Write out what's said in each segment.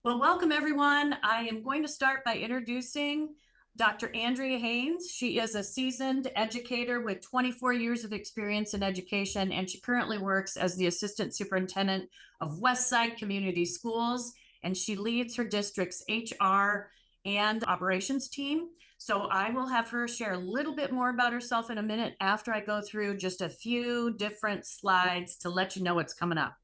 Well, welcome everyone. I am going to start by introducing Dr. Andrea Haynes. She is a seasoned educator with 24 years of experience in education, and she currently works as the Assistant Superintendent of Westside Community Schools, and she leads her district's HR and operations team. So I will have her share a little bit more about herself in a minute after I go through just a few different slides to let you know what's coming up.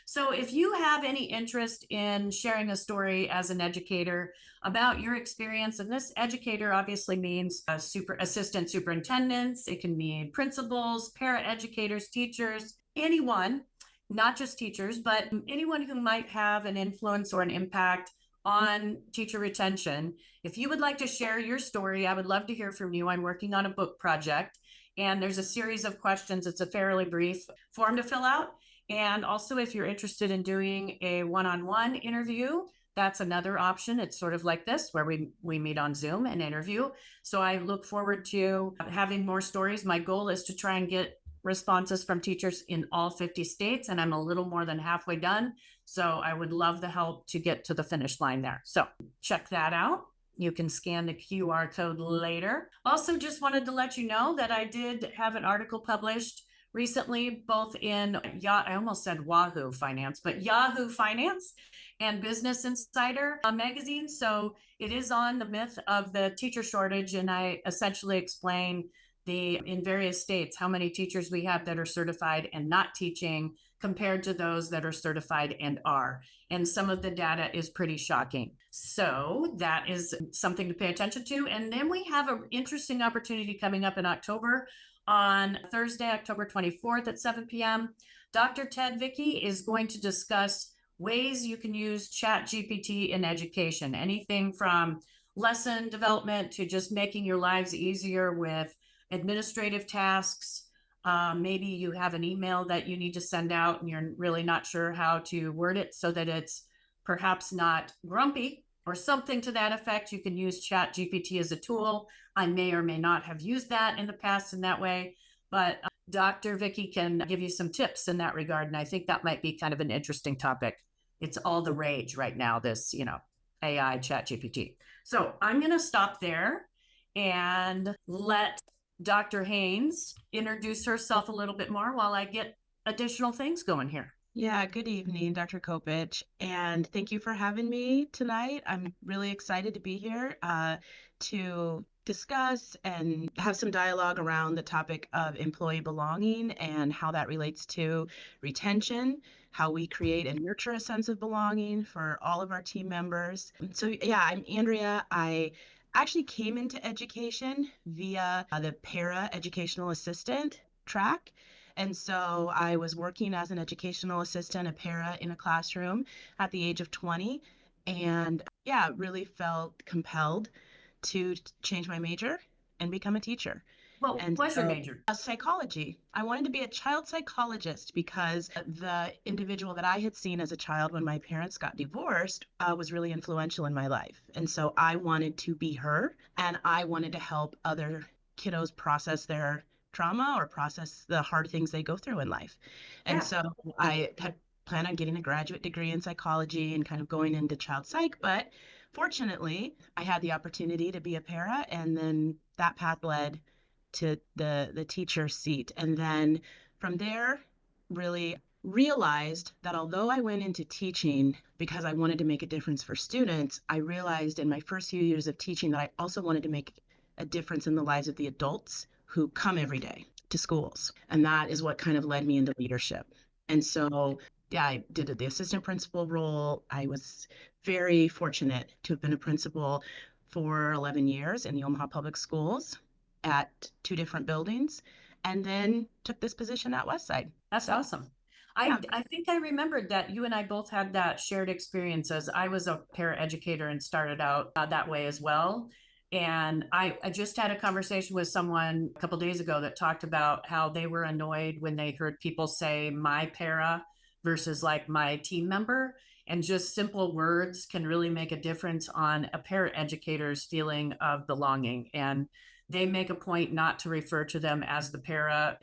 So if you have any interest in sharing a story as an educator about your experience, and this educator obviously means assistant superintendents, it can mean principals, paraeducators, teachers, anyone, not just teachers, but anyone who might have an influence or an impact on teacher retention. If you would like to share your story, I would love to hear from you. I'm working on a book project, and there's a series of questions. It's a fairly brief form to fill out. And also, if you're interested in doing a one-on-one interview, that's another option. It's sort of like this, where we meet on Zoom and interview. So I look forward to having more stories. My goal is to try and get responses from teachers in all 50 states, and I'm a little more than halfway done. So I would love the help to get to the finish line there. So check that out. You can scan the QR code later. Also, just wanted to let you know that I did have an article published recently, both in, I almost said Wahoo Finance, but Yahoo Finance and Business Insider magazine. So it is on the myth of the teacher shortage. And I essentially explain in various states, how many teachers we have that are certified and not teaching compared to those that are certified and are. And some of the data is pretty shocking. So that is something to pay attention to. And then we have an interesting opportunity coming up in October. On Thursday, October 24th at 7 p.m., Dr. Ted Vicky is going to discuss ways you can use ChatGPT in education, anything from lesson development to just making your lives easier with administrative tasks. Maybe you have an email that you need to send out and you're really not sure how to word it so that it's perhaps not grumpy or something to that effect. You can use ChatGPT as a tool. I may or may not have used that in the past in that way, but Dr. Vicky can give you some tips in that regard. And I think that might be kind of an interesting topic. It's all the rage right now, this, AI ChatGPT. So I'm going to stop there and let Dr. Haynes introduce herself a little bit more while I get additional things going here. Yeah, good evening, Dr. Copich, and thank you for having me tonight. I'm really excited to be here to discuss and have some dialogue around the topic of employee belonging and how that relates to retention, how we create and nurture a sense of belonging for all of our team members. So yeah, I'm Andrea. I actually came into education via the para-educational assistant track. And so I was working as an educational assistant, a para in a classroom at the age of 20. And yeah, really felt compelled to change my major and become a teacher. Well, And what's your major? Psychology. I wanted to be a child psychologist because the individual that I had seen as a child when my parents got divorced was really influential in my life. And so I wanted to be her, and I wanted to help other kiddos process their trauma or process the hard things they go through in life. And so I had planned on getting a graduate degree in psychology and kind of going into child psych, but fortunately I had the opportunity to be a para, and then that path led to the teacher seat. And then from there, really realized that although I went into teaching because I wanted to make a difference for students, I realized in my first few years of teaching that I also wanted to make a difference in the lives of the adults who come every day to schools. And that is what kind of led me into leadership. And so, yeah, I did the assistant principal role. I was very fortunate to have been a principal for 11 years in the Omaha Public Schools at 2 different buildings, and then took this position at Westside. That's awesome. I think I remembered that you and I both had that shared experience, as I was a paraeducator and started out that way as well. And I just had a conversation with someone a couple of days ago that talked about how they were annoyed when they heard people say my para versus like my team member. And just simple words can really make a difference on a paraeducator's feeling of belonging. And they make a point not to refer to them as the para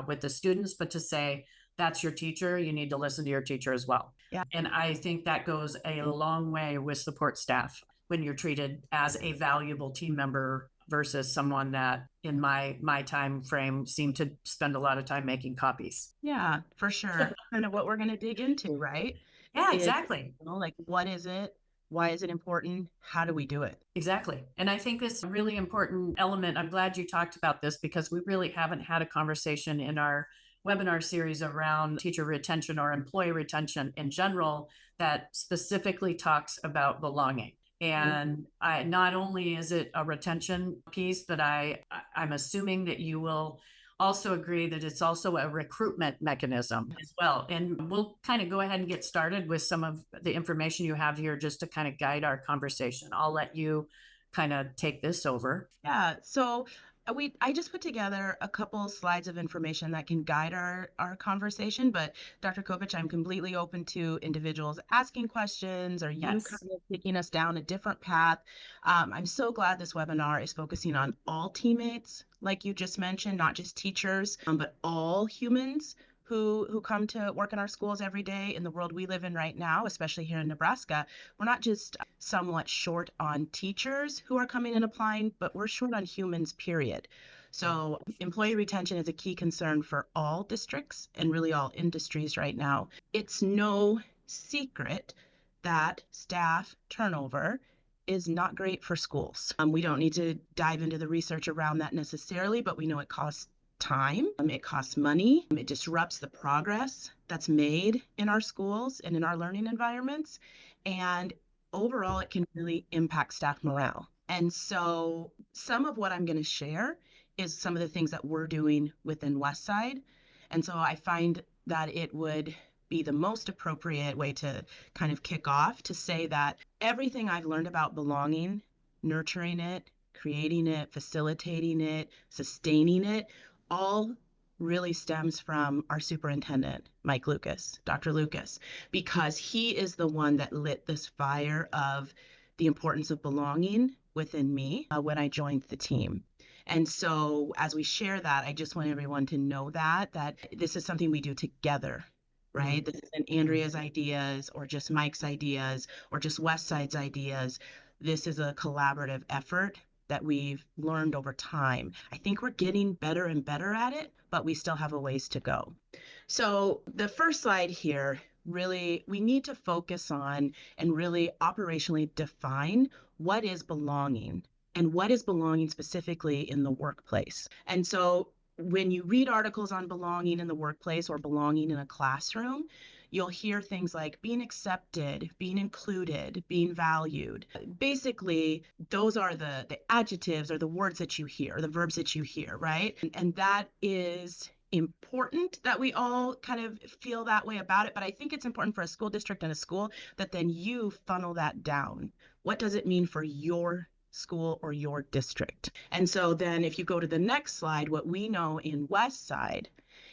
with the students, but to say that's your teacher, you need to listen to your teacher as well. Yeah. And I think that goes a long way with support staff when you're treated as a valuable team member versus someone that in my time frame seemed to spend a lot of time making copies. Yeah, for sure. Kind of what we're going to dig into, right? Yeah, Is, exactly. like, what is it? Why is it important? How do we do it? Exactly. And I think this is a really important element. I'm glad you talked about this because we really haven't had a conversation in our webinar series around teacher retention or employee retention in general that specifically talks about belonging. And not only is it a retention piece, but I'm assuming that you will also agree that it's also a recruitment mechanism as well. And we'll kind of go ahead and get started with some of the information you have here just to kind of guide our conversation. I'll let you kind of take this over. Yeah, so I just put together a couple slides of information that can guide our conversation, but Dr. Copich, I'm completely open to individuals asking questions or you Yes. kind of taking us down a different path. I'm so glad this webinar is focusing on all teammates, like you just mentioned, not just teachers, but all humans who come to work in our schools every day in the world we live in right now, especially here in Nebraska. We're not just somewhat short on teachers who are coming and applying, but we're short on humans, period. So employee retention is a key concern for all districts and really all industries right now. It's no secret that staff turnover is not great for schools. We don't need to dive into the research around that necessarily, but we know it costs time, it costs money, it disrupts the progress that's made in our schools and in our learning environments. And overall, it can really impact staff morale. And so some of what I'm going to share is some of the things that we're doing within Westside. And so I find that it would be the most appropriate way to kind of kick off to say that everything I've learned about belonging, nurturing it, creating it, facilitating it, sustaining it, all really stems from our superintendent, Mike Lucas, Dr. Lucas, because he is the one that lit this fire of the importance of belonging within me when I joined the team. And so as we share that, I just want everyone to know that this is something we do together, right? This isn't Andrea's ideas or just Mike's ideas or just Westside's ideas. This is a collaborative effort that we've learned over time. I think we're getting better and better at it, but we still have a ways to go. So the first slide here, really, we need to focus on and really operationally define what is belonging and what is belonging specifically in the workplace. And so when you read articles on belonging in the workplace or belonging in a classroom, you'll hear things like being accepted, being included, being valued. Basically, those are the adjectives or the words that you hear, the verbs that you hear, right? And that is important that we all kind of feel that way about it. But I think it's important for a school district and a school that then you funnel that down. What does it mean for your school or your district? And so then if you go to the next slide, what we know in Westside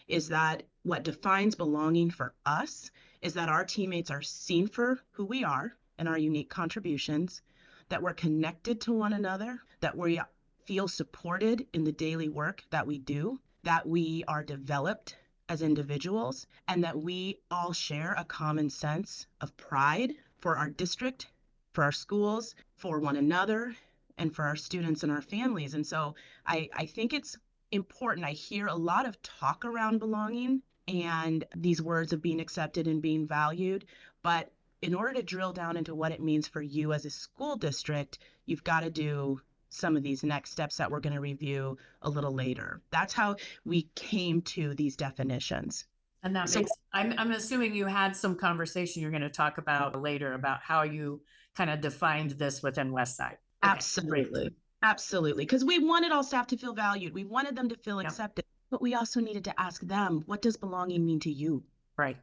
is that what defines belonging for us is that our teammates are seen for who we are and our unique contributions, that we're connected to one another, that we feel supported in the daily work that we do, that we are developed as individuals, and that we all share a common sense of pride for our district, for our schools, for one another, and for our students and our families. And so I think it's important. I hear a lot of talk around belonging and these words of being accepted and being valued. But in order to drill down into what it means for you as a school district, you've got to do some of these next steps that we're going to review a little later. That's how we came to these definitions. And that makes, I'm assuming you had some conversation you're going to talk about later about how you kind of defined this within Westside. Okay, absolutely. Great. Absolutely. Because we wanted all staff to feel valued. We wanted them to feel accepted, but we also needed to ask them, what does belonging mean to you? Right.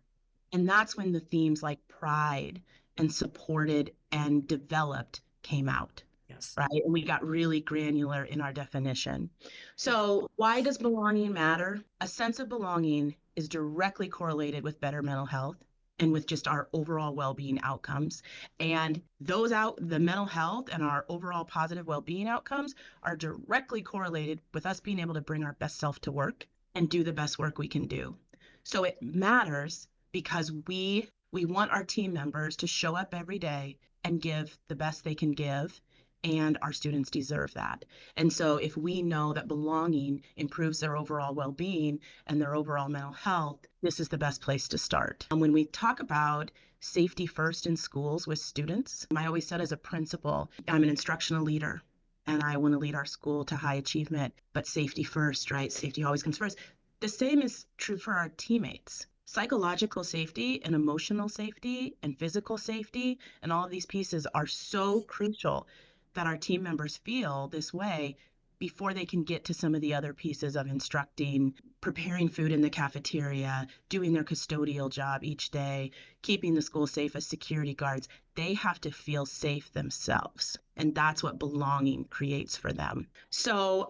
And that's when the themes like pride and supported and developed came out. Yes. Right. And we got really granular in our definition. So why does belonging matter? A sense of belonging is directly correlated with better mental health and with just our overall well-being outcomes. And the mental health and our overall positive well-being outcomes are directly correlated with us being able to bring our best self to work and do the best work we can do. So it matters because we want our team members to show up every day and give the best they can give, and our students deserve that. And so if we know that belonging improves their overall well-being and their overall mental health, this is the best place to start. And when we talk about safety first in schools with students, I always said as a principal, I'm an instructional leader and I want to lead our school to high achievement, but safety first, right? Safety always comes first. The same is true for our teammates. Psychological safety and emotional safety and physical safety and all of these pieces are so crucial that our team members feel this way before they can get to some of the other pieces of instructing, preparing food in the cafeteria, doing their custodial job each day, keeping the school safe as security guards. They have to feel safe themselves. And that's what belonging creates for them. So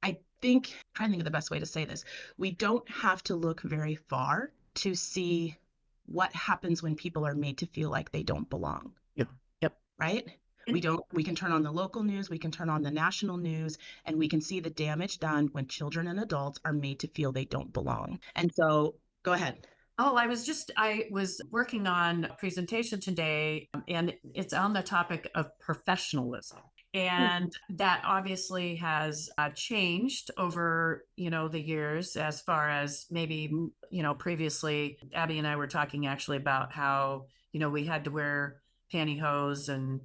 I think, I'm trying to think of the best way to say this. We don't have to look very far to see what happens when people are made to feel like they don't belong. Yep. Yep. Right? We can turn on the local news, we can turn on the national news, and we can see the damage done when children and adults are made to feel they don't belong. And so, go ahead. Oh, I was working on a presentation today, and it's on the topic of professionalism. And that obviously has changed over, the years, as far as maybe, previously, Abby and I were talking actually about how, we had to wear pantyhose and,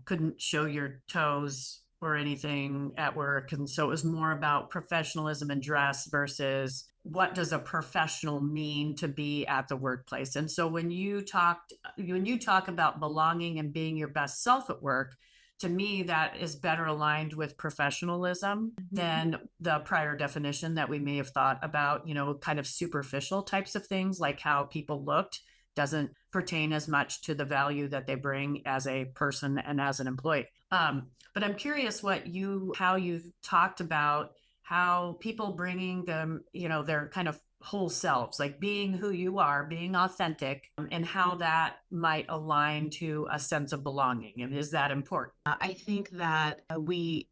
couldn't show your toes or anything at work. And so it was more about professionalism and dress versus what does a professional mean to be at the workplace. And so when you talk about belonging and being your best self at work, to me, that is better aligned with professionalism than the prior definition that we may have thought about, kind of superficial types of things, like how people looked doesn't pertain as much to the value that they bring as a person and as an employee. But I'm curious how you've talked about how people bringing them, their kind of whole selves, like being who you are, being authentic, and how that might align to a sense of belonging. And is that important? I think that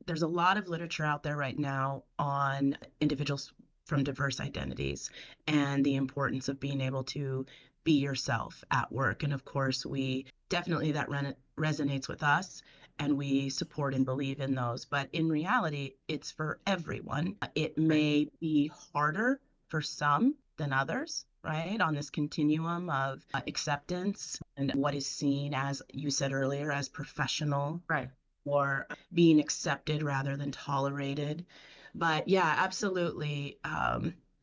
there's a lot of literature out there right now on individuals from diverse identities and the importance of being able to be yourself at work. And of course, we definitely that resonates with us, and we support and believe in those. But in reality, it's for everyone. It may be harder for some than others, right? On this continuum of acceptance and what is seen, as you said earlier, as professional, Right. or being accepted rather than tolerated. But yeah, absolutely.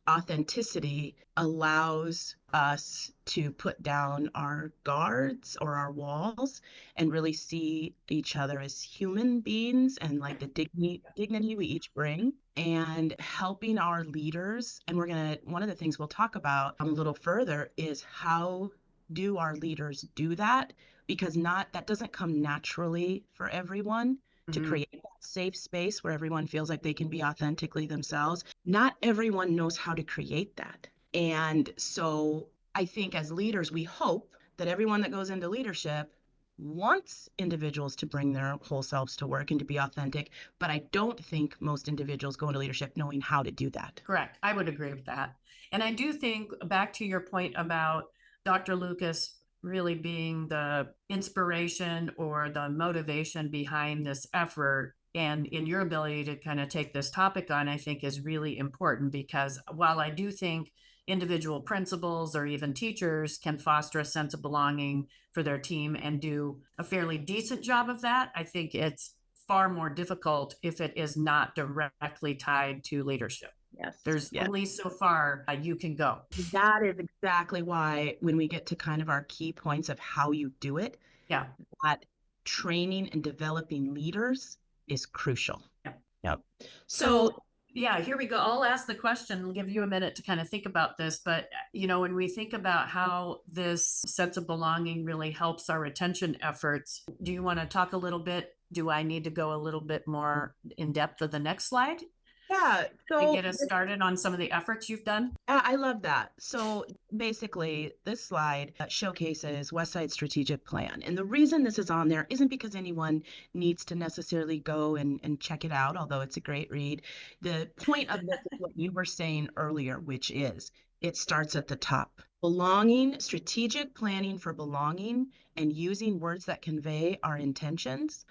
Authenticity allows us to put down our guards or our walls and really see each other as human beings and like the dignity we each bring, and helping our leaders. And one of the things we'll talk about a little further is how do our leaders do that? Because that doesn't come naturally for everyone to create that safe space where everyone feels like they can be authentically themselves. Not everyone knows how to create that. And so I think as leaders, we hope that everyone that goes into leadership wants individuals to bring their whole selves to work and to be authentic. But I don't think most individuals go into leadership knowing how to do that. Correct. I would agree with that. And I do think, back to your point about Dr. Lucas really being the inspiration or the motivation behind this effort, and in your ability to kind of take this topic on, I think is really important, because while I do think individual principals or even teachers can foster a sense of belonging for their team and do a fairly decent job of that, I think it's far more difficult if it is not directly tied to leadership. Yes. There's only so far you can go. That is exactly why when we get to kind of our key points of how you do it, Yeah. that training and developing leaders is crucial. Yeah. Yep. So yeah, here we go. I'll ask the question and give you a minute to kind of think about this. But, when we think about how this sense of belonging really helps our retention efforts, do you want to talk a little bit? Do I need to go a little bit more in depth of the next slide? Yeah, To get us started on some of the efforts you've done? I love that. So basically, this slide showcases Westside Strategic Plan. And the reason this is on there isn't because anyone needs to necessarily go and check it out, although it's a great read. The point of this is what you were saying earlier, which is It starts at the top. Belonging, strategic planning for belonging, and using words that convey our intentions.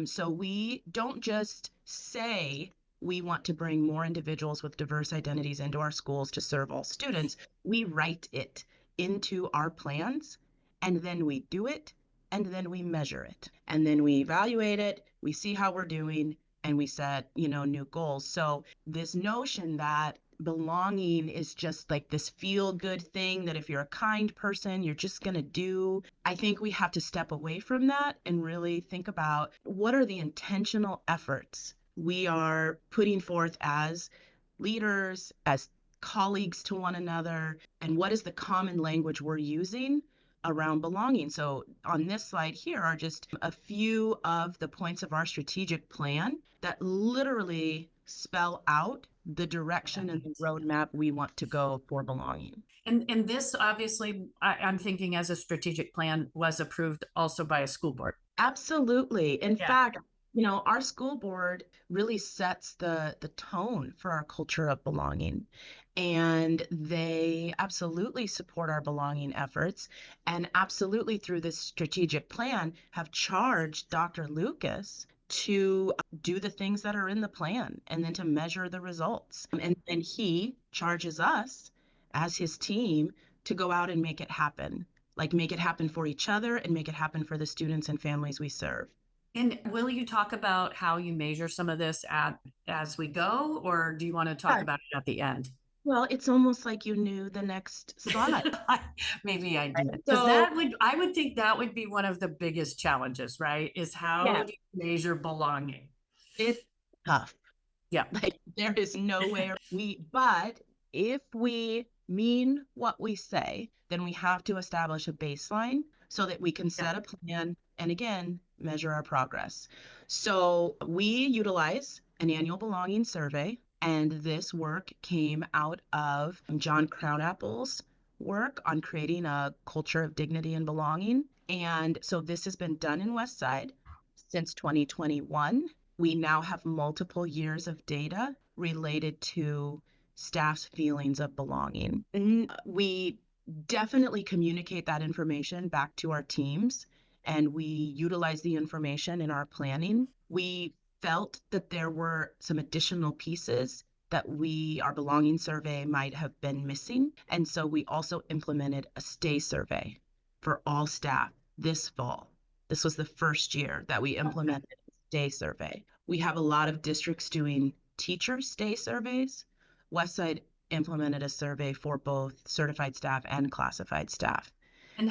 So we don't just say we want to bring more individuals with diverse identities into our schools to serve all students. We write it into our plans, and then we do it, and then we measure it, and then we evaluate it, we see how we're doing, and we set, new goals. So this notion that belonging is just like this feel good thing that if you're a kind person, you're just going to do. I think we have to step away from that and really think about what are the intentional efforts we are putting forth as leaders, as colleagues to one another, and what is the common language we're using around belonging. So on this slide here are just a few of the points of our strategic plan that literally spell out the direction and the roadmap we want to go for belonging. And this obviously, I'm thinking as a strategic plan was approved also by a school board. Absolutely. In Yeah. fact, our school board really sets the tone for our culture of belonging. And they absolutely support our belonging efforts. And absolutely through this strategic plan have charged Dr. Lucas to do the things that are in the plan and then to measure the results. And he charges us as his team to go out and make it happen, like make it happen for each other and make it happen for the students and families we serve. And will you talk about how you measure some of this as we go, or do you want to talk Yeah. about it at the end? Well, it's almost like you knew the next slide. Maybe I did. Because So, I would think that would be one of the biggest challenges, right? Is how yeah, do you measure belonging? it's tough. Yeah. Like there is nowhere but if we mean what we say, then we have to establish a baseline so that we can Yeah. set a plan and again, measure our progress. So we utilize an annual belonging survey, and this work came out of John Crownapple's work on creating a culture of dignity and belonging. And so this has been done in Westside since 2021. We now have multiple years of data related to staff's feelings of belonging. And we definitely communicate that information back to our teams, and we utilize the information in our planning. We felt that there were some additional pieces that our belonging survey might have been missing. And so we also implemented a stay survey for all staff this fall. This was the first year that we implemented a stay survey. We have a lot of districts doing teacher stay surveys. Westside implemented a survey for both certified staff and classified staff. And And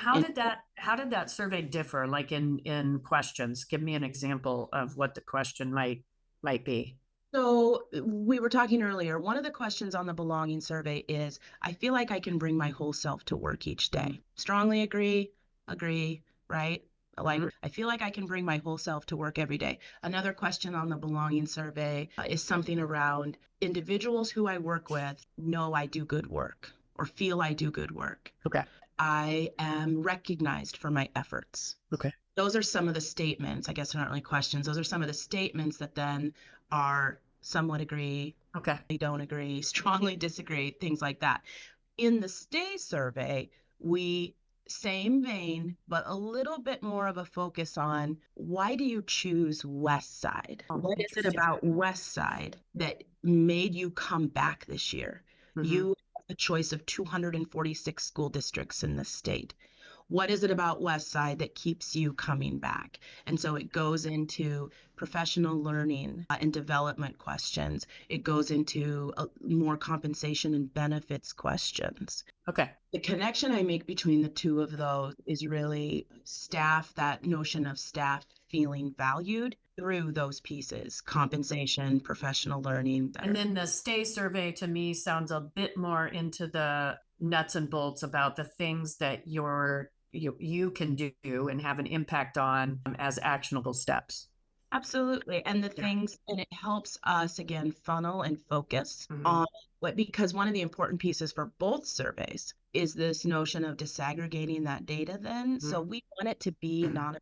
how did that survey differ? Like in questions? Give me an example of what the question might be. so we were talking earlier, one of the questions on the belonging survey is, I feel like I can bring my whole self to work each day. Strongly agree, right? Like, Mhm. I feel like I can bring my whole self to work every day. Another question on the belonging survey is something around individuals who I work with know I do good work or feel I do good work. Okay. I am recognized for my efforts. Okay. Those are some of the statements. I guess they're not really questions. Those are some of the statements that then are somewhat agree, Okay. they don't agree, strongly disagree, things like that. In the stay survey, we same vein, but a little bit more of a focus on why do you choose West Side? Oh, What is it interesting. about West Side that made you come back this year? Mhm. You have a choice of 246 school districts in the state. What is it about West Side that keeps you coming back? And so it goes into professional learning and development questions. It goes into more compensation and benefits questions. Okay. The connection I make between the two of those is really staff, that notion of staff feeling valued through those pieces, compensation, professional learning. And then the stay survey to me sounds a bit more into the nuts and bolts about the things that you can do and have an impact on as actionable steps. Absolutely. And the Yeah. things, and it helps us again funnel and focus Mhm. on what, because one of the important pieces for both surveys is this notion of disaggregating that data then. So Mhm. we want it to be anonymous,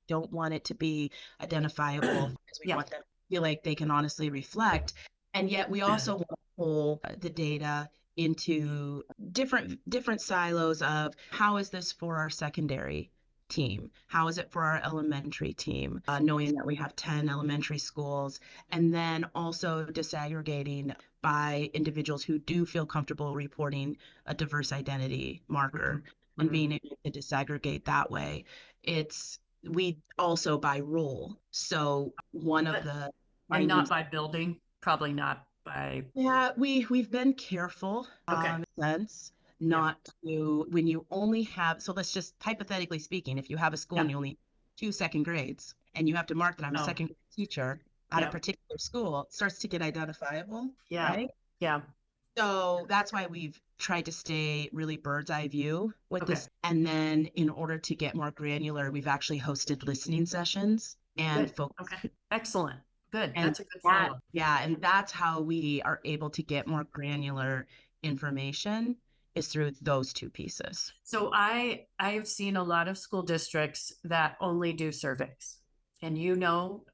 don't want it to be identifiable because we Yeah. want them to feel like they can honestly reflect. And yet we also want to pull the data into different silos of how is this for our secondary team? How is it for our elementary team? Knowing that we have 10 elementary schools, and then also disaggregating by individuals who do feel comfortable reporting a diverse identity marker and being able to disaggregate that way. It's we also by role. So one of the And not findings, by building, probably not by, yeah, we've been careful okay, sense yeah, not to when you only have, so let's just hypothetically speaking, if you have a school and yeah, you only two second grades and you have to mark that I'm a no, second grade teacher at a yeah, particular school, it starts to get identifiable, yeah, right? yeah, So that's why we've tried to stay really bird's eye view with okay, this. And then in order to get more granular, we've actually hosted listening sessions and good, focus. okay, excellent, good, And that's a good that, follow-up. yeah, and that's how we are able to get more granular information is through those two pieces. So I've seen a lot of school districts that only do surveys. And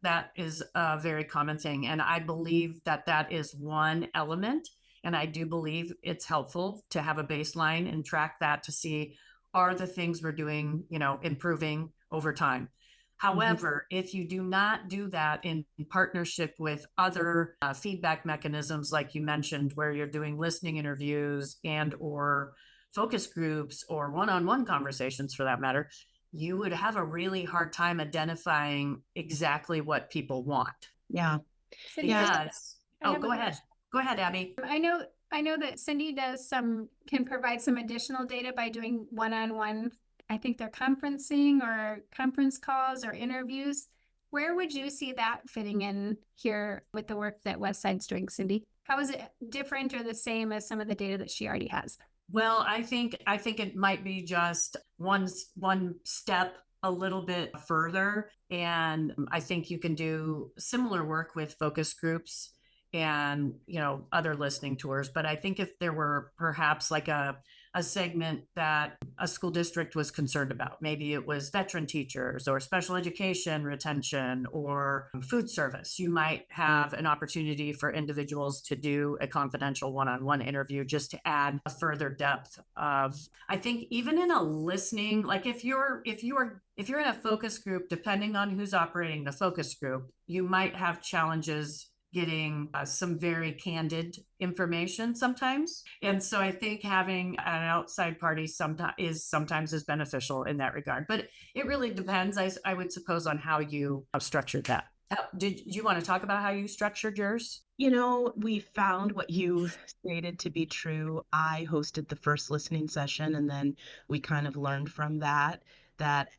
that is a very common thing. And I believe that that is one element. And I do believe it's helpful to have a baseline and track that to see, are the things we're doing, improving over time. Mhm. However, if you do not do that in partnership with other feedback mechanisms, like you mentioned, where you're doing listening interviews and or focus groups or one-on-one conversations for that matter, you would have a really hard time identifying exactly what people want. Yeah. Cindy, Yes. Because, I have go a ahead. Go ahead, Abby. I know that Cindy can provide some additional data by doing one-on-one, I think they're conferencing or conference calls or interviews. Where would you see that fitting in here with the work that Westside's doing, Cindy? How is it different or the same as some of the data that she already has? Well, I think it might be just one step a little bit further, and I think you can do similar work with focus groups and other listening tours. But I think if there were perhaps like a segment that a school district was concerned about, maybe it was veteran teachers or special education retention or food service, you might have an opportunity for individuals to do a confidential one-on-one interview just to add a further depth of, I think, even in a listening, like if you're in a focus group, depending on who's operating the focus group, you might have challenges getting some very candid information sometimes. And so I think having an outside party sometimes is beneficial in that regard. But it really depends, I would suppose, on how you have structured that. Did you want to talk about how you structured yours? We found what you stated to be true. I hosted the first listening session, and then we kind of learned from that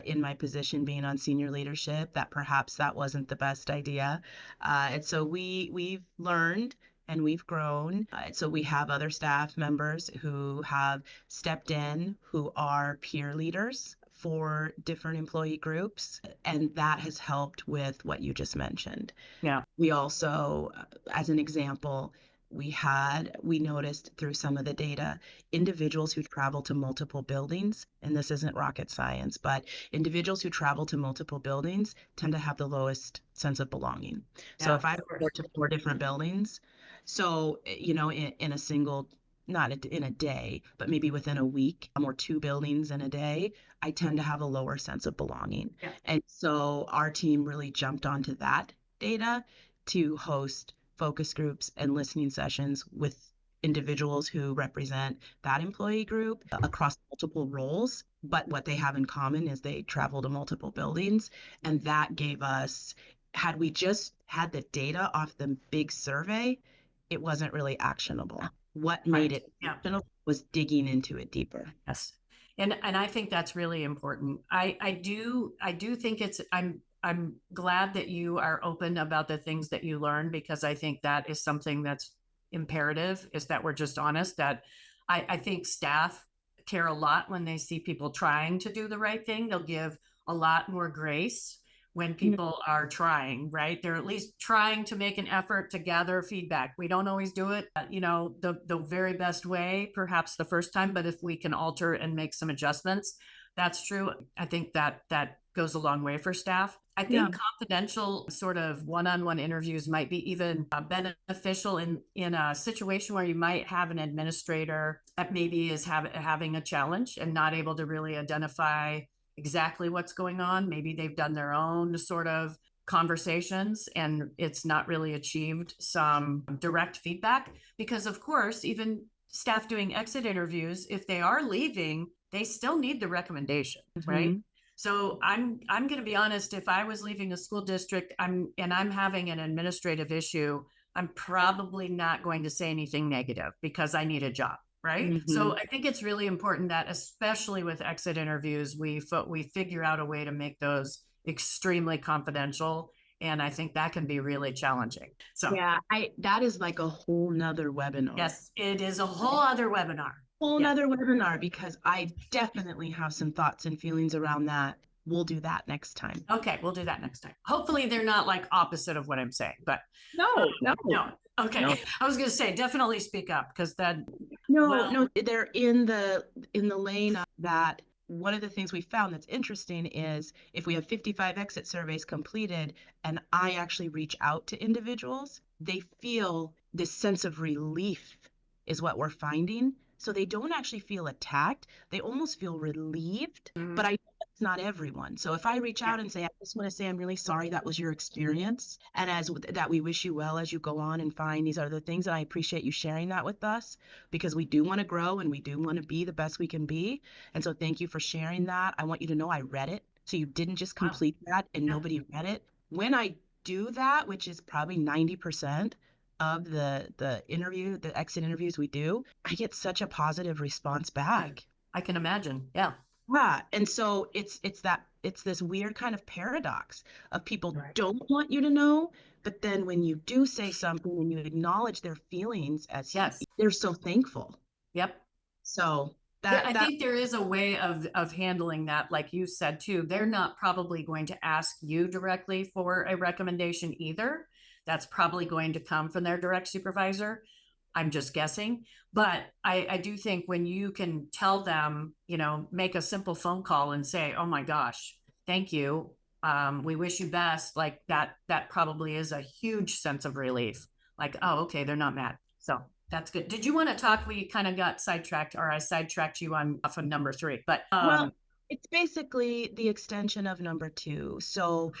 in my position being on senior leadership, that perhaps that wasn't the best idea. And so we've learned and we've grown. So we have other staff members who have stepped in, who are peer leaders for different employee groups, and that has helped with what you just mentioned. Yeah. We also, as an example, we noticed through some of the data, individuals who travel to multiple buildings, and this isn't rocket science, but individuals who travel to multiple buildings tend to have the lowest sense of belonging. So Yeah, if I of course. report to four different buildings, so, in a single, not in a day, but maybe within a week, or two buildings in a day, I tend to have a lower sense of belonging. Yeah. And so our team really jumped onto that data to host focus groups and listening sessions with individuals who represent that employee group across multiple roles. But what they have in common is they travel to multiple buildings. And that gave us, had we just had the data off the big survey, it wasn't really actionable. What made Right. it Yeah. actionable was digging into it deeper. Yes. And I think that's really important. I do think I'm glad that you are open about the things that you learn, because I think that is something that's imperative, is that we're just honest, that I think staff care a lot when they see people trying to do the right thing. They'll give a lot more grace when people are trying, right? They're at least trying to make an effort to gather feedback. We don't always do it, the very best way, perhaps the first time, but if we can alter and make some adjustments, that's true. I think that goes a long way for staff. I think confidential sort of one-on-one interviews might be even beneficial in a situation where you might have an administrator that maybe is having a challenge and not able to really identify exactly what's going on. Maybe they've done their own sort of conversations and it's not really achieved some direct feedback, because of course, even staff doing exit interviews, if they are leaving, they still need the recommendation, right? So I'm going to be honest, if I was leaving a school district I'm having an administrative issue, I'm probably not going to say anything negative because I need a job, right? So I think it's really important that, especially with exit interviews, we figure out a way to make those extremely confidential. And I think that can be really challenging. So yeah, that is like a whole nother webinar. yes, it is a whole other webinar. Whole nother webinar, because I definitely have some thoughts and feelings around that. We'll do that next time. Okay, we'll do that next time. Hopefully they're not like opposite of what I'm saying, but no. Okay. No. I was going to say, definitely speak up, because then no, they're in the lane of that. One of the things we found that's interesting is if we have 55 exit surveys completed and I actually reach out to individuals, they feel this sense of relief is what we're finding. So they don't actually feel attacked. They almost feel relieved, but I know it's not everyone. So if I reach out and say, I just want to say, I'm really sorry that was your experience. And that we wish you well as you go on and find these other things. And I appreciate you sharing that with us, because we do want to grow and we do want to be the best we can be. And so thank you for sharing that. I want you to know I read it. So you didn't just complete that and nobody read it. When I do that, which is probably 90%, of the exit interviews we do, I get such a positive response back. I can imagine. Yeah. And so it's this weird kind of paradox of people don't want you to know, but then when you do say something and you acknowledge their feelings, as they're so thankful. Yep. So I think there is a way of handling that. Like you said too, they're not probably going to ask you directly for a recommendation either. That's probably going to come from their direct supervisor. I'm just guessing. But I do think when you can tell them, make a simple phone call and say, oh my gosh, thank you. We wish you best. Like that probably is a huge sense of relief. Like, oh, okay, they're not mad. So that's good. Did you want to talk? We kind of got sidetracked, or I sidetracked you off of number 3, but well, it's basically the extension of number 2. So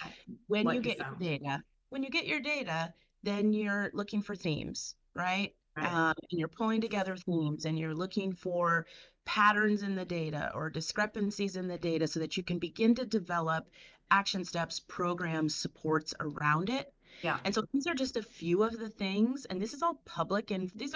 when you get your data, then you're looking for themes, right? And you're pulling together themes and you're looking for patterns in the data or discrepancies in the data so that you can begin to develop action steps, programs, supports around it. Yeah. And so these are just a few of the things, and this is all public, and this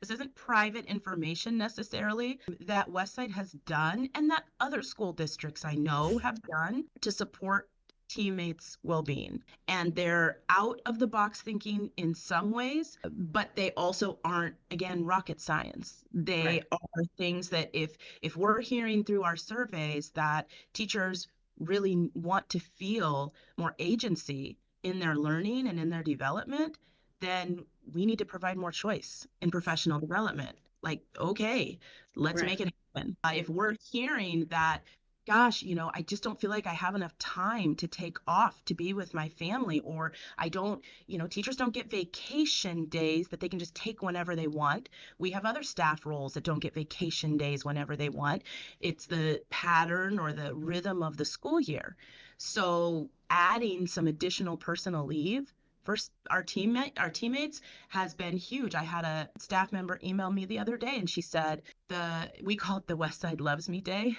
isn't private information necessarily, that Westside has done and that other school districts I know have done to support teammates' well-being. And they're out of the box thinking in some ways, but they also aren't, again, rocket science. They are things that if we're hearing through our surveys that teachers really want to feel more agency in their learning and in their development, then we need to provide more choice in professional development. Like, okay, let's make it happen. If we're hearing that, gosh, I just don't feel like I have enough time to take off to be with my family, or I don't, teachers don't get vacation days that they can just take whenever they want. We have other staff roles that don't get vacation days whenever they want. It's the pattern or the rhythm of the school year. So adding some additional personal leave for our teammates has been huge. I had a staff member email me the other day and she said, we call it the Westside Loves Me Day,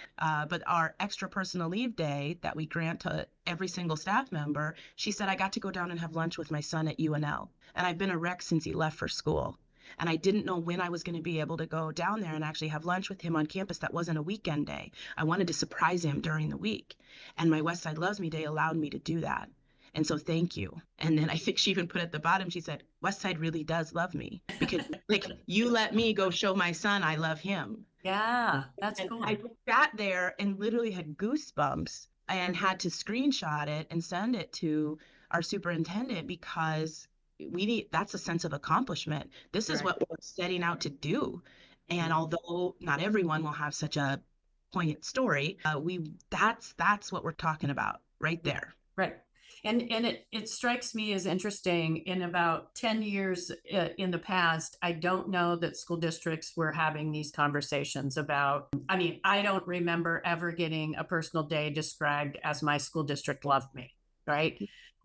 but our extra personal leave day that we grant to every single staff member, she said, I got to go down and have lunch with my son at UNL. And I've been a wreck since he left for school. And I didn't know when I was going to be able to go down there and actually have lunch with him on campus. That wasn't a weekend day. I wanted to surprise him during the week. And my Westside Loves Me Day allowed me to do that. And so thank you. And then I think she even put at the bottom, she said, Westside really does love me, because you let me go show my son I love him. Yeah, that's cool. I sat there and literally had goosebumps and had to screenshot it and send it to our superintendent, because that's a sense of accomplishment. This is what we're setting out to do. And although not everyone will have such a poignant story, that's what we're talking about right there. Right. And it strikes me as interesting. In about 10 years in the past, I don't know that school districts were having these conversations about, I mean, I don't remember ever getting a personal day described as my school district loved me, right?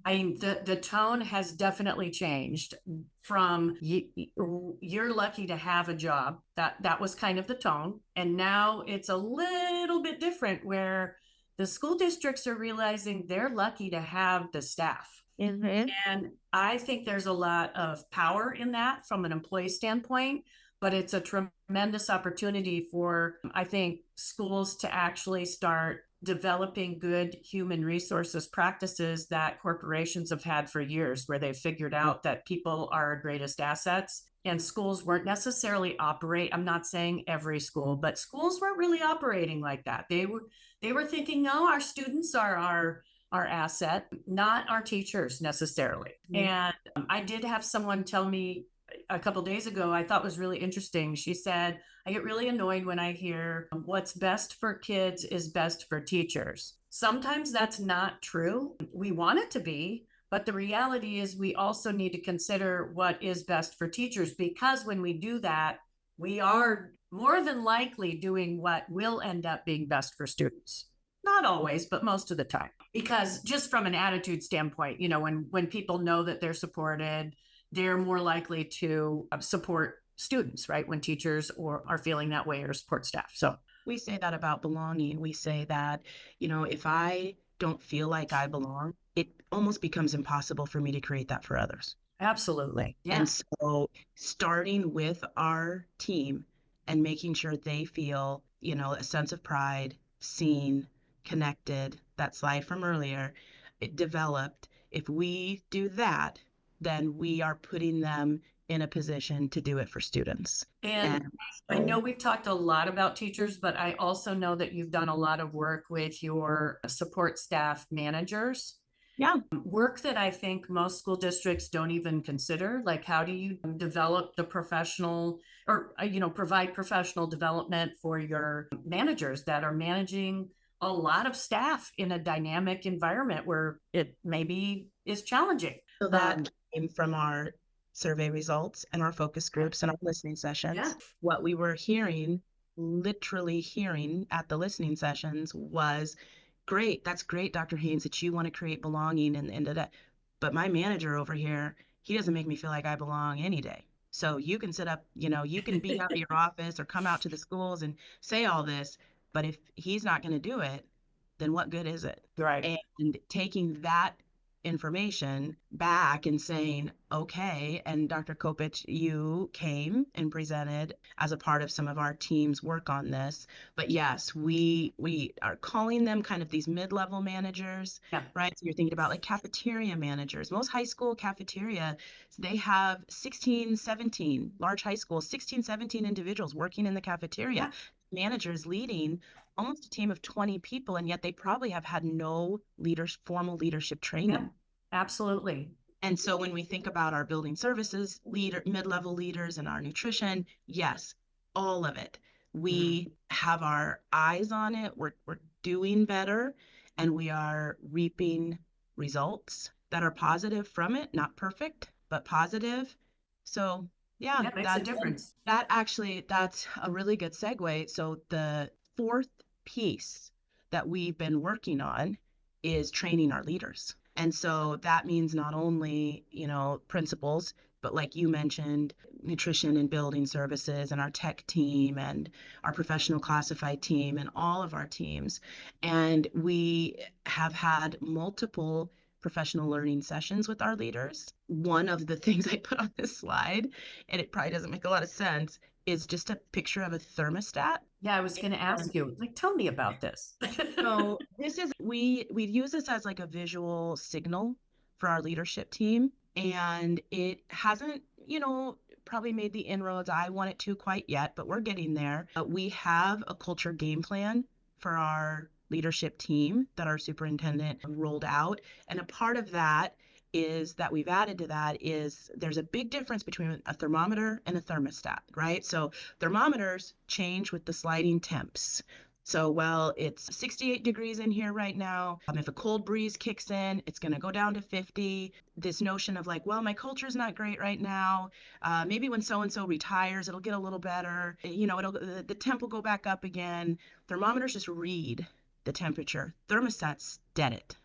I mean, the tone has definitely changed from you're lucky to have a job. That was kind of the tone. And now it's a little bit different, where the school districts are realizing they're lucky to have the staff. Mm-hmm. And I think there's a lot of power in that from an employee standpoint, but it's a tremendous opportunity for, I think, schools to actually start developing good human resources practices that corporations have had for years, where they've figured out that people are our greatest assets. And schools weren't necessarily I'm not saying every school, but schools weren't really operating like that. They were thinking, no, our students are our asset, not our teachers necessarily. Mm-hmm. And I did have someone tell me a couple days ago, I thought was really interesting. She said, I get really annoyed when I hear what's best for kids is best for teachers. Sometimes that's not true. We want it to be, but the reality is we also need to consider what is best for teachers, because when we do that, we are more than likely doing what will end up being best for students. Not always, but most of the time. Because just from an attitude standpoint, you know, when people know that they're supported, they're more likely to support students, right? When teachers are feeling that way, or support staff. So we say that about belonging. We say that, you know, if I don't feel like I belong, it almost becomes impossible for me to create that for others. Absolutely. Yeah. And so starting with our team and making sure they feel, you know, a sense of pride, seen, connected, that slide from earlier, it developed. If we do that, then we are putting them in a position to do it for students. And I know we've talked a lot about teachers, but I also know that you've done a lot of work with your support staff managers. Yeah. Work that I think most school districts don't even consider. Like, how do you develop the professional, or, you know, provide professional development for your managers that are managing a lot of staff in a dynamic environment where it maybe is challenging. So that came from our survey results and our focus groups and our listening sessions. Yeah. What we were literally hearing at the listening sessions was, great, that's great, Dr. Haynes, that you want to create belonging and that. But my manager over here, he doesn't make me feel like I belong any day. So you can sit up, you know, you can be out of your office or come out to the schools and say all this, but if he's not going to do it, then what good is it? Right. And taking that information back and saying, okay, and Dr. Copich, you came and presented as a part of some of our team's work on this. But yes, we are calling them kind of these mid-level managers, yeah. Right? So you're thinking about like cafeteria managers. Most high school cafeteria, they have 16, 17, large high schools, 16, 17 individuals working in the cafeteria. Yeah. Managers leading almost a team of 20 people, and yet they probably have had no formal leadership training. Yeah, absolutely. And so when we think about our building services mid-level leaders and our nutrition, yes, all of it. We have our eyes on it. We're doing better, and we are reaping results that are positive from it, not perfect, but positive. So yeah, that makes a difference. That's a really good segue. So the fourth piece that we've been working on is training our leaders. And so that means not only, you know, principals, but like you mentioned, nutrition and building services and our tech team and our professional classified team and all of our teams. And we have had multiple professional learning sessions with our leaders. One of the things I put on this slide, and it probably doesn't make a lot of sense, is just a picture of a thermostat. Yeah, I was going to ask you, like, tell me about this. So this is, we use this as like a visual signal for our leadership team, and it hasn't, you know, probably made the inroads I want it to quite yet, but we're getting there. We have a culture game plan for our leadership team that our superintendent rolled out. And a part of that is that we've added to that is there's a big difference between a thermometer and a thermostat, right? So thermometers change with the sliding temps. So, well, it's 68 degrees in here right now. If a cold breeze kicks in, it's going to go down to 50. This notion of like, well, my culture's not great right now. Maybe when so-and-so retires, it'll get a little better. The temp will go back up again. Thermometers just read the temperature. Thermostats set it.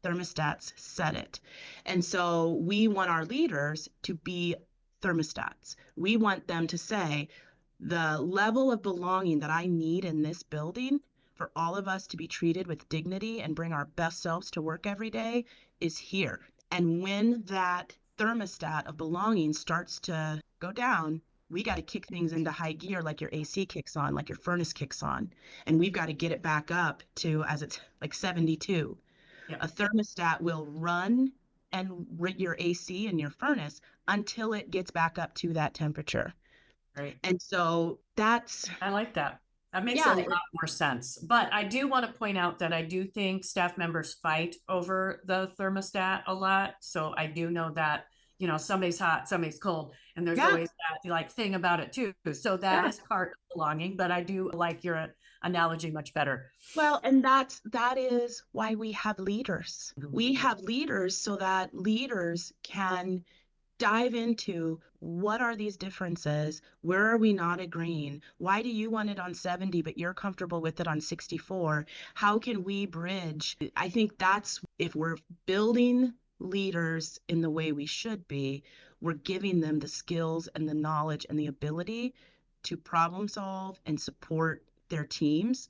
Thermostats set it. And so we want our leaders to be thermostats. We want them to say, the level of belonging that I need in this building for all of us to be treated with dignity and bring our best selves to work every day is here. And when that thermostat of belonging starts to go down, we got to kick things into high gear like your AC kicks on, like your furnace kicks on. And we've got to get it back up to, as it's like 72. Yeah. A thermostat will run and rig your AC and your furnace until it gets back up to that temperature. Right. And so I like that. That makes a yeah, lot more sense. But I do want to point out that I do think staff members fight over the thermostat a lot. So I do know that, somebody's hot, somebody's cold, and there's yeah, always that like thing about it too. So that yeah. is part of belonging, but I do like your analogy much better. Well, and that is why we have leaders. We have leaders so that leaders can dive into what are these differences? Where are we not agreeing? Why do you want it on 70, but you're comfortable with it on 64? How can we bridge? I think that's if we're building leaders in the way we should be, we're giving them the skills and the knowledge and the ability to problem solve and support their teams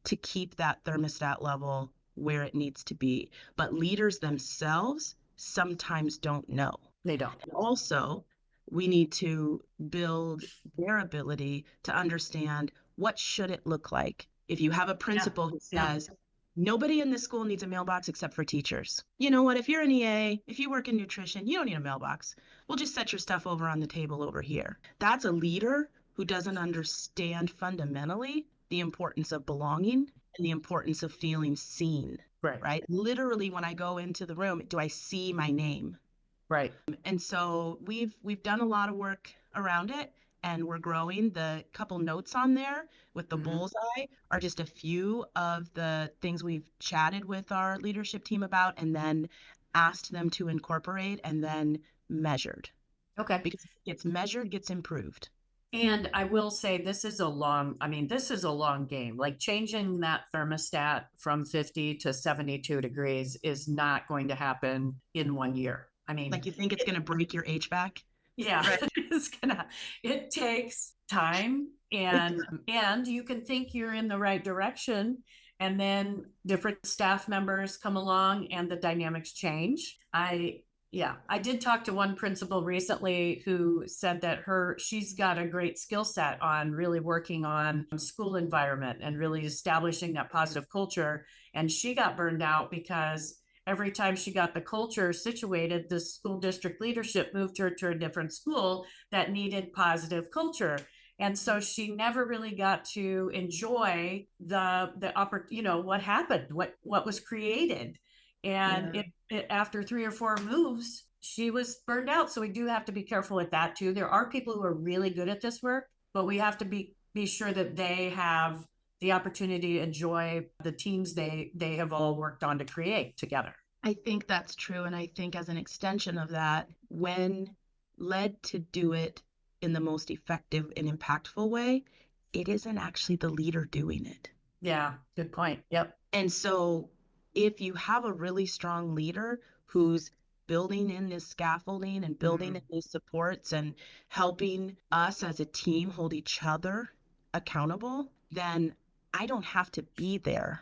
to keep that thermostat level where it needs to be. But leaders themselves sometimes don't know. They don't. Also, we need to build their ability to understand what should it look like. If you have a principal who says, nobody in this school needs a mailbox except for teachers. You know what? If you're an EA, if you work in nutrition, you don't need a mailbox. We'll just set your stuff over on the table over here. That's a leader who doesn't understand fundamentally the importance of belonging and the importance of feeling seen. Right? Literally, when I go into the room, do I see my name? Right. And so we've done a lot of work around it, and we're growing. The couple notes on there with the bullseye are just a few of the things we've chatted with our leadership team about and then asked them to incorporate and then measured. Okay. Because it gets measured, gets improved. And I will say this is a long game. Like changing that thermostat from 50 to 72 degrees is not going to happen in 1 year. I mean, like you think it's going to break your HVAC? Yeah, right. It takes time and you can think you're in the right direction and then different staff members come along and the dynamics change. I did talk to one principal recently who said that she's got a great skill set on really working on school environment and really establishing that positive culture. And she got burned out because every time she got the culture situated, the school district leadership moved her to a different school that needed positive culture. And so she never really got to enjoy what happened, what was created. And after 3 or 4 moves, she was burned out. So we do have to be careful with that too. There are people who are really good at this work, but we have to be sure that they have the opportunity to enjoy the teams they have all worked on to create together. I think that's true. And I think as an extension of that, when led to do it in the most effective and impactful way, it isn't actually the leader doing it. Yeah, good point. Yep. And so if you have a really strong leader who's building in this scaffolding and building in these supports and helping us as a team hold each other accountable, then I don't have to be there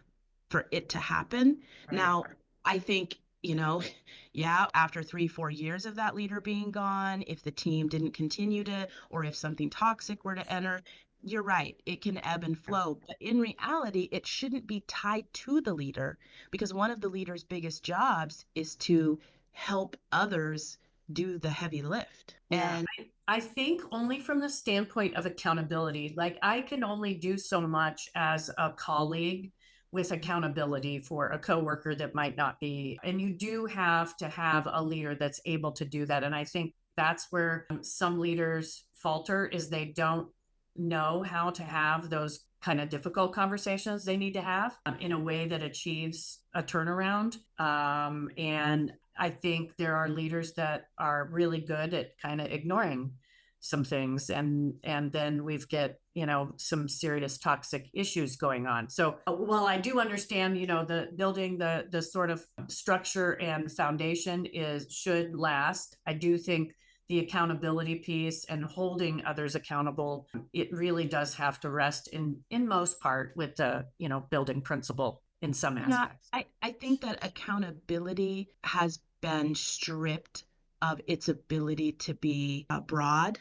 for it to happen. Right. Now, I think, after 3-4 years of that leader being gone, if the team didn't continue to, or if something toxic were to enter, you're right, it can ebb and flow. But in reality, it shouldn't be tied to the leader, because one of the leader's biggest jobs is to help others do the heavy lift. Yeah. And I think only from the standpoint of accountability, like I can only do so much as a colleague with accountability for a coworker that might not be. And you do have to have a leader that's able to do that. And I think that's where some leaders falter, is they don't know how to have those kind of difficult conversations they need to have in a way that achieves a turnaround. And I think there are leaders that are really good at kind of ignoring some things, and then we've get, you know, some serious toxic issues going on. So while I do understand, you know, the building the sort of structure and foundation should last, I do think the accountability piece and holding others accountable, it really does have to rest in most part with the, you know, building principle in some aspects. I think that accountability has been stripped of its ability to be broad.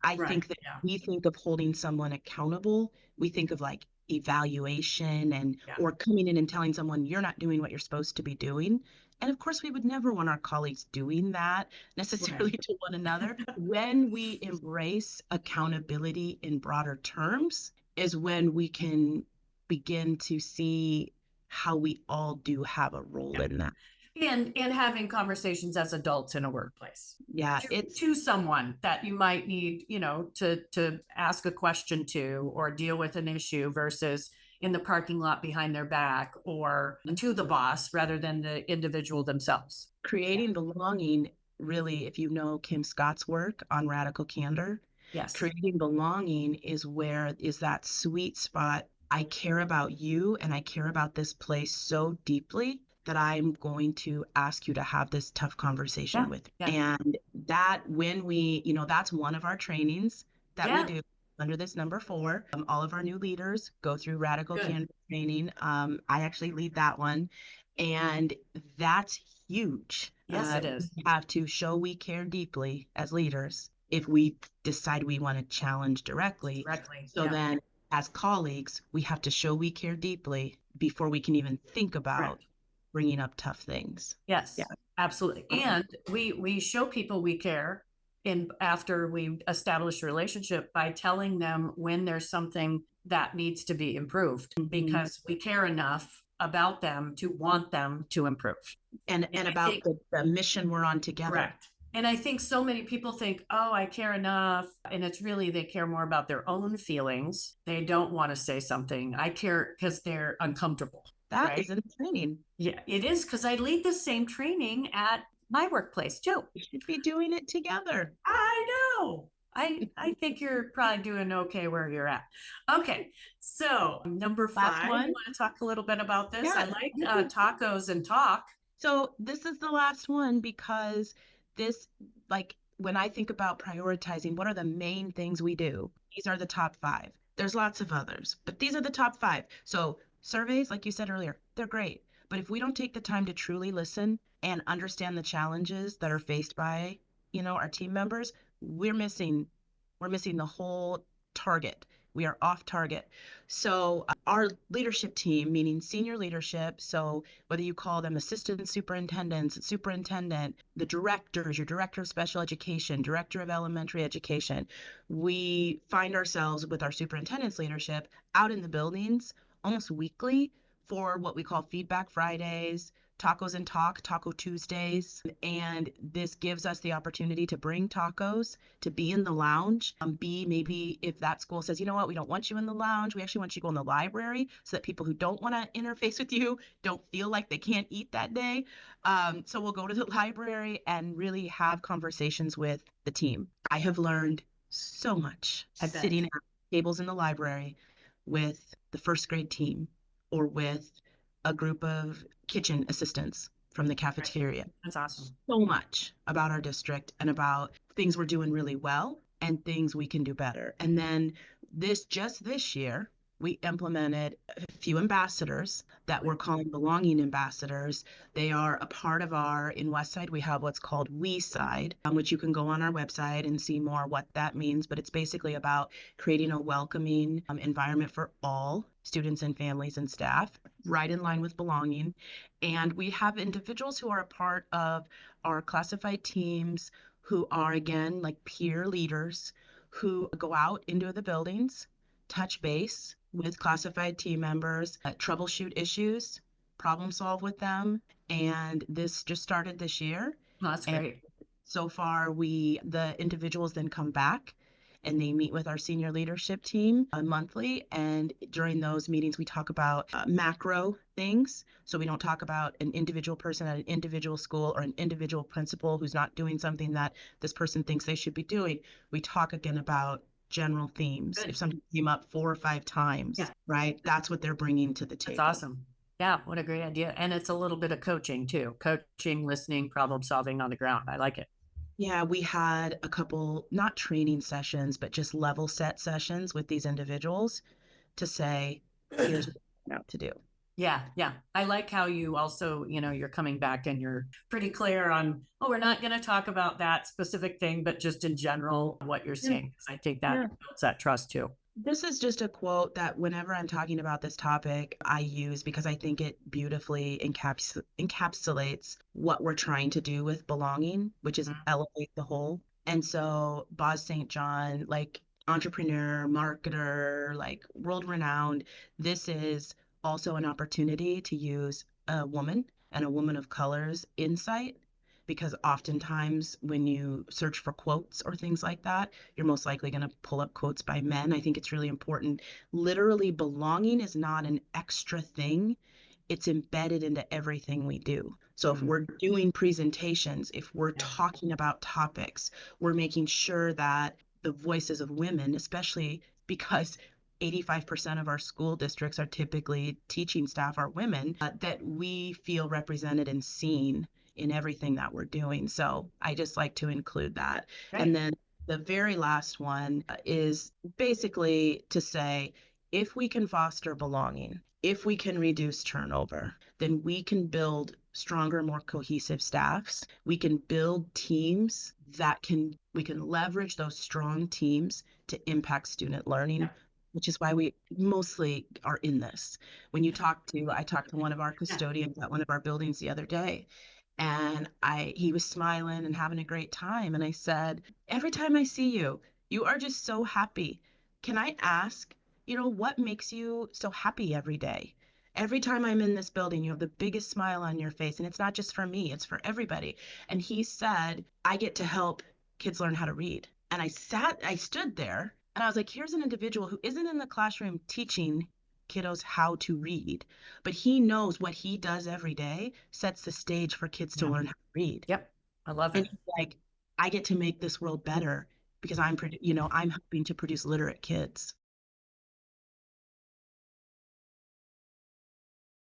I Right. think that Yeah. we think of holding someone accountable, we think of like evaluation and Yeah. or coming in and telling someone you're not doing what you're supposed to be doing. And of course, we would never want our colleagues doing that necessarily to one another. When we embrace accountability in broader terms is when we can begin to see how we all do have a role Yeah. in that. And having conversations as adults in a workplace. Yeah, to someone that you might need, you know, to ask a question to or deal with an issue versus in the parking lot behind their back or to the boss rather than the individual themselves. creating belonging, really, if you know Kim Scott's work on radical candor, Yes. creating belonging is that sweet spot. I care about you and I care about this place so deeply that I'm going to ask you to have this tough conversation with me. Yeah. And that when we, you know, that's one of our trainings that we do under this number 4. All of our new leaders go through radical candor training. I actually lead that one. And that's huge. Yes, it is. We have to show we care deeply as leaders if we decide we want to challenge directly. So then as colleagues, we have to show we care deeply before we can even think about bringing up tough things. Yes, yeah. Absolutely. And we show people we care after we establish a relationship by telling them when there's something that needs to be improved, because we care enough about them to want them to improve. And about the mission we're on together. Correct. And I think so many people think, oh, I care enough. And it's really, they care more about their own feelings. They don't want to say something. I care because they're uncomfortable. That is in training. Yeah, it is, because I lead the same training at my workplace too. We should be doing it together. I know. I think you're probably doing okay where you're at. Okay, so number 5, you want to talk a little bit about this? Yeah. I like tacos and talk. So this is the last one because this, like, when I think about prioritizing, what are the main things we do? These are the top 5. There's lots of others, but these are the top 5. So surveys, like you said earlier, they're great. But if we don't take the time to truly listen and understand the challenges that are faced by, you know, our team members, we're missing the whole target. We are off target. So our leadership team, meaning senior leadership, so whether you call them assistant superintendents, superintendent, the directors, your director of special education, director of elementary education, we find ourselves with our superintendent's leadership out in the buildings almost weekly for what we call Feedback Fridays, Tacos and Talk, Taco Tuesdays. And this gives us the opportunity to bring tacos, to be in the lounge, be maybe if that school says, you know what, we don't want you in the lounge, we actually want you to go in the library so that people who don't want to interface with you don't feel like they can't eat that day. So we'll go to the library and really have conversations with the team. I have learned so much sitting at tables in the library with the first grade team or with a group of kitchen assistants from the cafeteria. That's awesome. So much about our district and about things we're doing really well and things we can do better. And then this year, we implemented a few ambassadors that we're calling belonging ambassadors. They are a part of in Westside, we have what's called We Side, which you can go on our website and see more what that means. But it's basically about creating a welcoming environment for all students and families and staff, right in line with belonging. And we have individuals who are a part of our classified teams who are, again, like peer leaders who go out into the buildings, touch base with classified team members, troubleshoot issues, problem solve with them. And this just started this year. Oh, that's great. So far, the individuals then come back and they meet with our senior leadership team monthly. And during those meetings, we talk about macro things. So we don't talk about an individual person at an individual school or an individual principal who's not doing something that this person thinks they should be doing. We talk again about general themes. Good. If something came up 4 or 5 times, Yeah. right? That's what they're bringing to the table. That's awesome. Yeah, what a great idea. And it's a little bit of coaching too. Coaching, listening, problem solving on the ground. I like it. Yeah, we had a couple, not training sessions, but just level set sessions with these individuals to say, here's what we're out to do. Yeah, yeah. I like how you also, you're coming back and you're pretty clear on, oh, we're not going to talk about that specific thing, but just in general, what you're saying. I think that builds that trust too. This is just a quote that whenever I'm talking about this topic, I use because I think it beautifully encapsulates what we're trying to do with belonging, which is elevate the whole. And so Boz St. John, like entrepreneur, marketer, like world renowned, this is also an opportunity to use a woman and a woman of color's insight. Because oftentimes when you search for quotes or things like that, you're most likely going to pull up quotes by men. I think it's really important. Literally, belonging is not an extra thing. It's embedded into everything we do. So if we're doing presentations, if we're talking about topics, we're making sure that the voices of women, especially because 85% of our school districts are typically teaching staff are women, that we feel represented and seen in everything that we're doing. So I just like to include that. Right. And then the very last one is basically to say, if we can foster belonging, if we can reduce turnover, then we can build stronger, more cohesive staffs. We can build teams we can leverage those strong teams to impact student learning, which is why we mostly are in this. I talked to one of our custodians at one of our buildings the other day, and he was smiling and having a great time. And I said, every time I see you, you are just so happy. Can I ask, what makes you so happy every day? Every time I'm in this building, you have the biggest smile on your face. And it's not just for me, it's for everybody. And he said, I get to help kids learn how to read. And I stood there and I was like, here's an individual who isn't in the classroom teaching kiddos how to read, but he knows what he does every day sets the stage for kids to learn how to read. Yep. I love And it. he's like, I get to make this world better because I'm helping to produce literate kids.